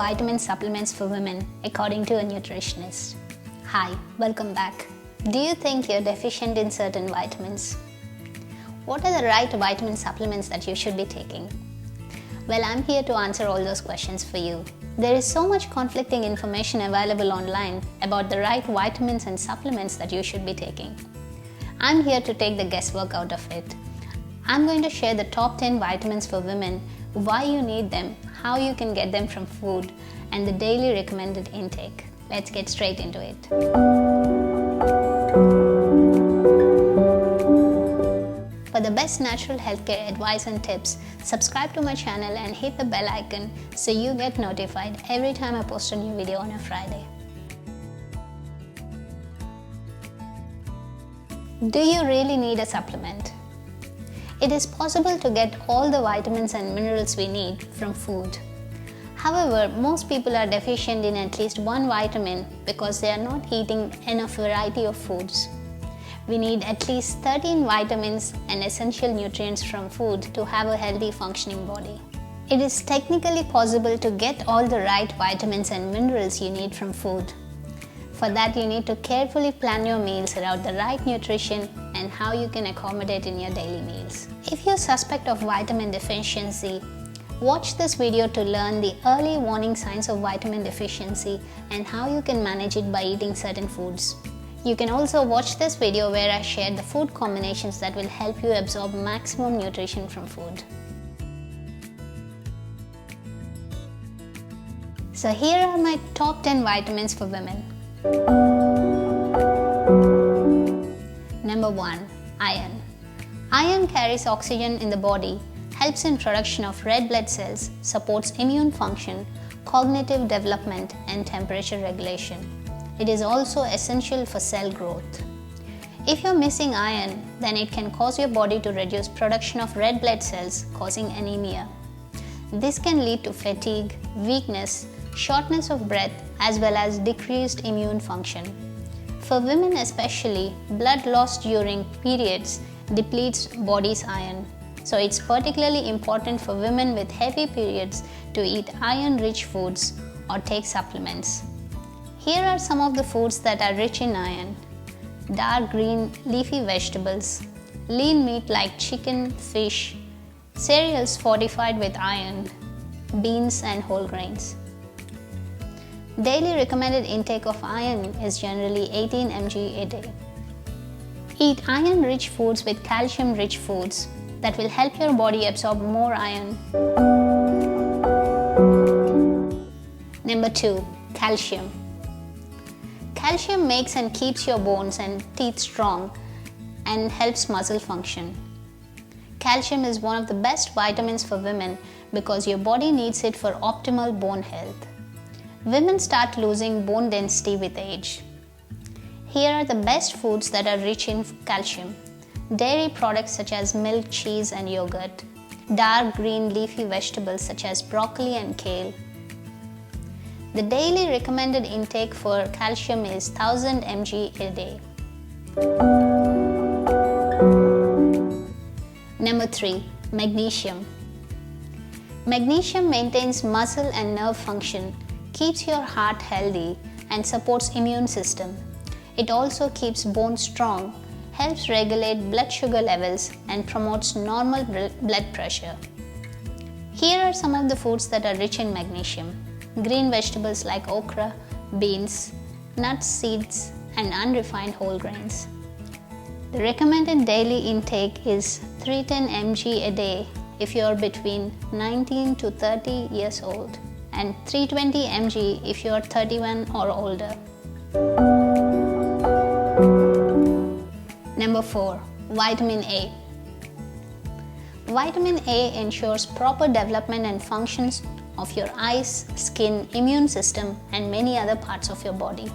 vitamin supplements for women according to a nutritionist. Hi, welcome back. Do you think you're deficient in certain vitamins? What are the right vitamin supplements that you should be taking? Well, I'm here to answer all those questions for you. There is so much conflicting information available online about the right vitamins and supplements that you should be taking. I'm here to take the guesswork out of it. I'm going to share the top 10 vitamins for women, why you need them, how you can get them from food, and the daily recommended intake. Let's get straight into it. For the best natural healthcare advice and tips, subscribe to my channel and hit the bell icon so you get notified every time I post a new video on a Friday. Do you really need a supplement? It is possible to get all the vitamins and minerals we need from food. However, most people are deficient in at least one vitamin because they are not eating enough variety of foods. We need at least 13 vitamins and essential nutrients from food to have a healthy functioning body. It is technically possible to get all the right vitamins and minerals you need from food. For that, you need to carefully plan your meals around the right nutrition and how you can accommodate in your daily meals. If you suspect of vitamin deficiency, watch this video to learn the early warning signs of vitamin deficiency and how you can manage it by eating certain foods. You can also watch this video where I share the food combinations that will help you absorb maximum nutrition from food. So here are my top 10 vitamins for women. Number 1. Iron. Iron carries oxygen in the body, helps in production of red blood cells, supports immune function, cognitive development, and temperature regulation. It is also essential for cell growth. If you're missing iron, then it can cause your body to reduce production of red blood cells, causing anemia. This can lead to fatigue, weakness, shortness of breath, as well as decreased immune function. For women especially, blood lost during periods depletes body's iron. So it's particularly important for women with heavy periods to eat iron-rich foods or take supplements. Here are some of the foods that are rich in iron. Dark green leafy vegetables, lean meat like chicken, fish, cereals fortified with iron, beans and whole grains. Daily recommended intake of iron is generally 18 mg a day. Eat iron-rich foods with calcium-rich foods that will help your body absorb more iron. Number 2. Calcium. Calcium makes and keeps your bones and teeth strong and helps muscle function. Calcium is one of the best vitamins for women because your body needs it for optimal bone health. Women start losing bone density with age. Here are the best foods that are rich in calcium. Dairy products such as milk, cheese and yogurt. Dark green leafy vegetables such as broccoli and kale. The daily recommended intake for calcium is 1000 mg a day. Number 3. Magnesium. Magnesium maintains muscle and nerve function, keeps your heart healthy and supports immune system. It also keeps bones strong, helps regulate blood sugar levels and promotes normal blood pressure. Here are some of the foods that are rich in magnesium. Green vegetables like okra, beans, nuts, seeds and unrefined whole grains. The recommended daily intake is 310 mg a day if you are between 19 to 30 years old and 320 mg if you are 31 or older. Number 4. Vitamin A. Vitamin A ensures proper development and functions of your eyes, skin, immune system and many other parts of your body.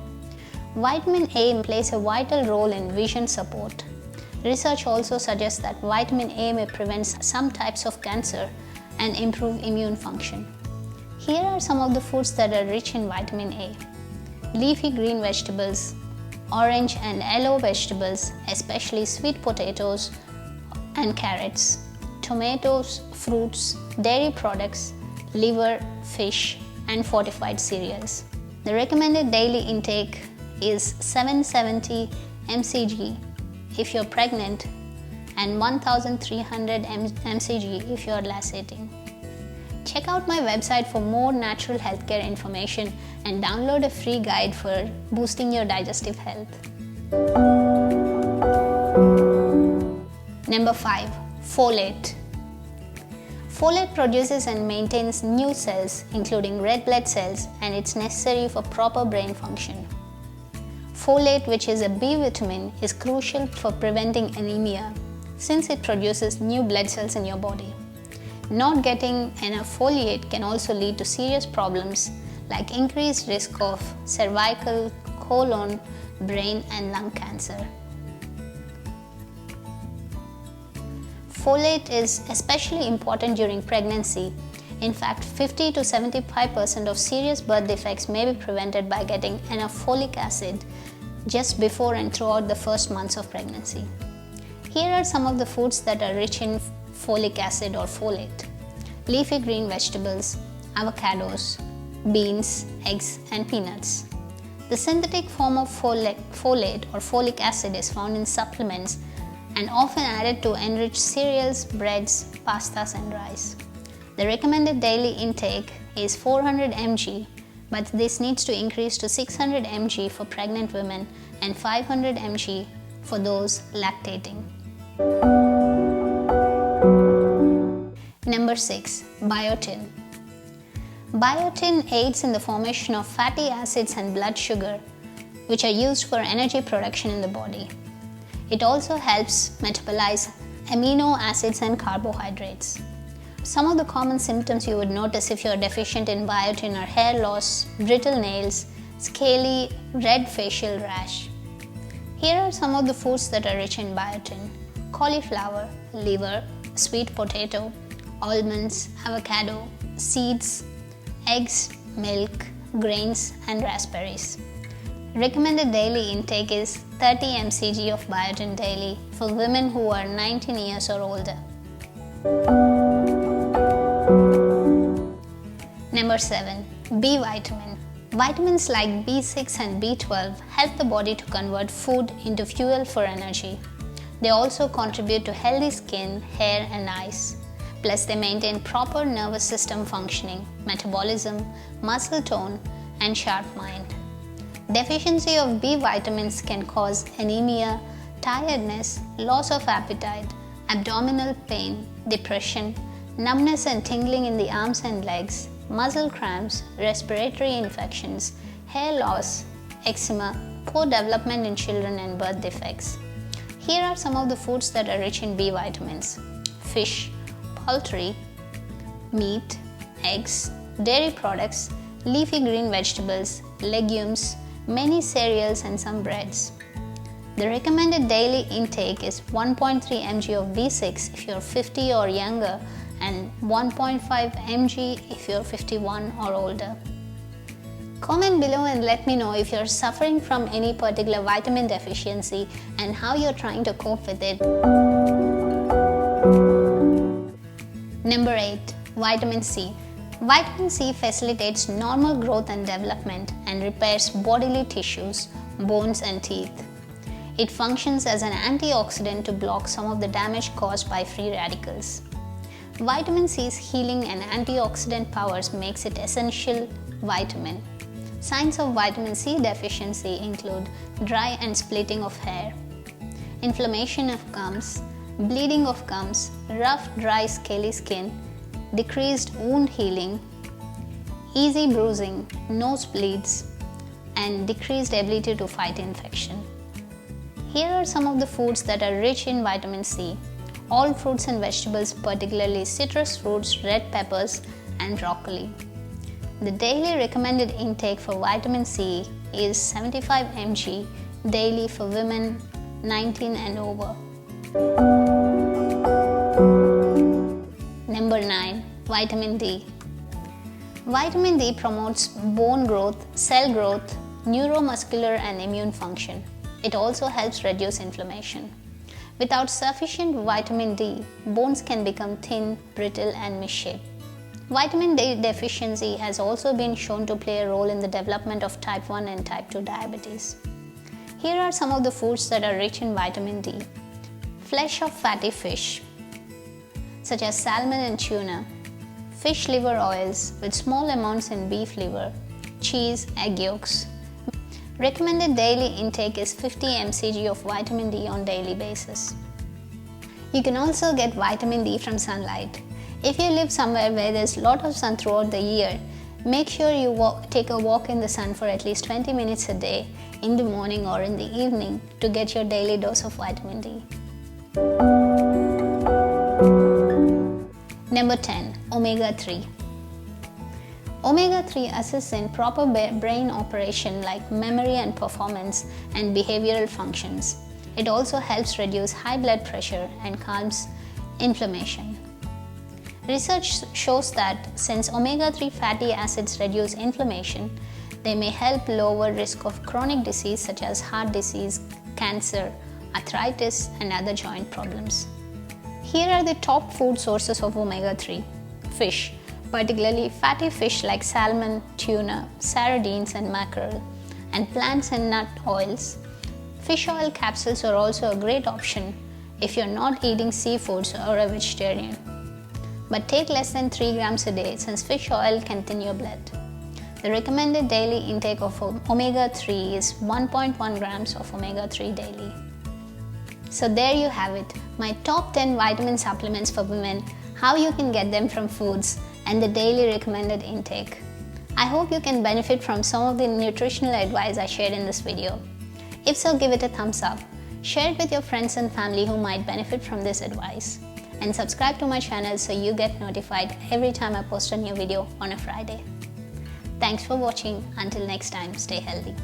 Vitamin A plays a vital role in vision support. Research also suggests that vitamin A may prevent some types of cancer and improve immune function. Here are some of the foods that are rich in vitamin A. Leafy green vegetables, orange and yellow vegetables, especially sweet potatoes and carrots, tomatoes, fruits, dairy products, liver, fish, and fortified cereals. The recommended daily intake is 770 mcg if you're pregnant and 1300 mcg if you're lactating. Check out my website for more natural healthcare information and download a free guide for boosting your digestive health. Number 5. Folate. Folate produces and maintains new cells, including red blood cells, and it's necessary for proper brain function. Folate, which is a B vitamin, is crucial for preventing anemia since it produces new blood cells in your body. Not getting enough folate can also lead to serious problems like increased risk of cervical, colon, brain, and lung cancer. Folate is especially important during pregnancy. In fact, 50 to 75% of serious birth defects may be prevented by getting enough folic acid just before and throughout the first months of pregnancy. Here are some of the foods that are rich in folic acid or folate. Leafy green vegetables, avocados, beans, eggs, and peanuts. The synthetic form of folate or folic acid is found in supplements and often added to enriched cereals, breads, pastas, and rice. The recommended daily intake is 400 mg, but this needs to increase to 600 mg for pregnant women and 500 mg for those lactating. Number 6. Biotin. Biotin aids in the formation of fatty acids and blood sugar, which are used for energy production in the body. It also helps metabolize amino acids and carbohydrates. Some of the common symptoms you would notice if you are deficient in biotin are hair loss, brittle nails, scaly, red facial rash. Here are some of the foods that are rich in biotin: cauliflower, liver, sweet potato, almonds, avocado, seeds, eggs, milk, grains, and raspberries. Recommended daily intake is 30 mcg of biotin daily for women who are 19 years or older. Number 7. B vitamin. Vitamins like B6 and B12 help the body to convert food into fuel for energy. They also contribute to healthy skin, hair, and eyes. Plus, they maintain proper nervous system functioning, metabolism, muscle tone, and sharp mind. Deficiency of B vitamins can cause anemia, tiredness, loss of appetite, abdominal pain, depression, numbness and tingling in the arms and legs, muscle cramps, respiratory infections, hair loss, eczema, poor development in children, and birth defects. Here are some of the foods that are rich in B vitamins: fish, poultry, meat, eggs, dairy products, leafy green vegetables, legumes, many cereals, and some breads. The recommended daily intake is 1.3 mg of B6 if you're 50 or younger and 1.5 mg if you're 51 or older. Comment below and let me know if you're suffering from any particular vitamin deficiency and how you're trying to cope with it. Number 8. Vitamin C. Vitamin C facilitates normal growth and development and repairs bodily tissues, bones, and teeth. It functions as an antioxidant to block some of the damage caused by free radicals. Vitamin C's healing and antioxidant powers makes it essential vitamin. Signs of vitamin C deficiency include dry and splitting of hair, inflammation of gums, bleeding of gums, rough, dry, scaly skin, decreased wound healing, easy bruising, nosebleeds, and decreased ability to fight infection. Here are some of the foods that are rich in vitamin C: all fruits and vegetables, particularly citrus fruits, red peppers, and broccoli. The daily recommended intake for vitamin C is 75 mg daily for women 19 and over. Number 9. Vitamin D. Vitamin D promotes bone growth, cell growth, neuromuscular and immune function. It also helps reduce inflammation. Without sufficient vitamin D, bones can become thin, brittle, and misshapen. Vitamin D deficiency has also been shown to play a role in the development of type 1 and type 2 diabetes. Here are some of the foods that are rich in vitamin D. Flesh of fatty fish, such as salmon and tuna. Fish liver oils with small amounts in beef liver. Cheese, egg yolks. Recommended daily intake is 50 mcg of vitamin D on daily basis. You can also get vitamin D from sunlight. If you live somewhere where there's a lot of sun throughout the year, make sure you take a walk in the sun for at least 20 minutes a day in the morning or in the evening to get your daily dose of vitamin D. Number 10. Omega-3. Omega-3 assists in proper brain operation like memory and performance and behavioral functions. It also helps reduce high blood pressure and calms inflammation. Research shows that since omega-3 fatty acids reduce inflammation, they may help lower risk of chronic disease such as heart disease, cancer, arthritis, and other joint problems. Here are the top food sources of omega-3. Fish, particularly fatty fish like salmon, tuna, sardines, and mackerel, and plants and nut oils. Fish oil capsules are also a great option if you're not eating seafoods or a vegetarian. But take less than 3 grams a day since fish oil can thin your blood. The recommended daily intake of omega-3 is 1.1 grams of omega-3 daily. So there you have it, my top 10 vitamin supplements for women, how you can get them from foods, and the daily recommended intake. I hope you can benefit from some of the nutritional advice I shared in this video. If so, give it a thumbs up. Share it with your friends and family who might benefit from this advice. And subscribe to my channel so you get notified every time I post a new video on a Friday. Thanks for watching. Until next time, stay healthy.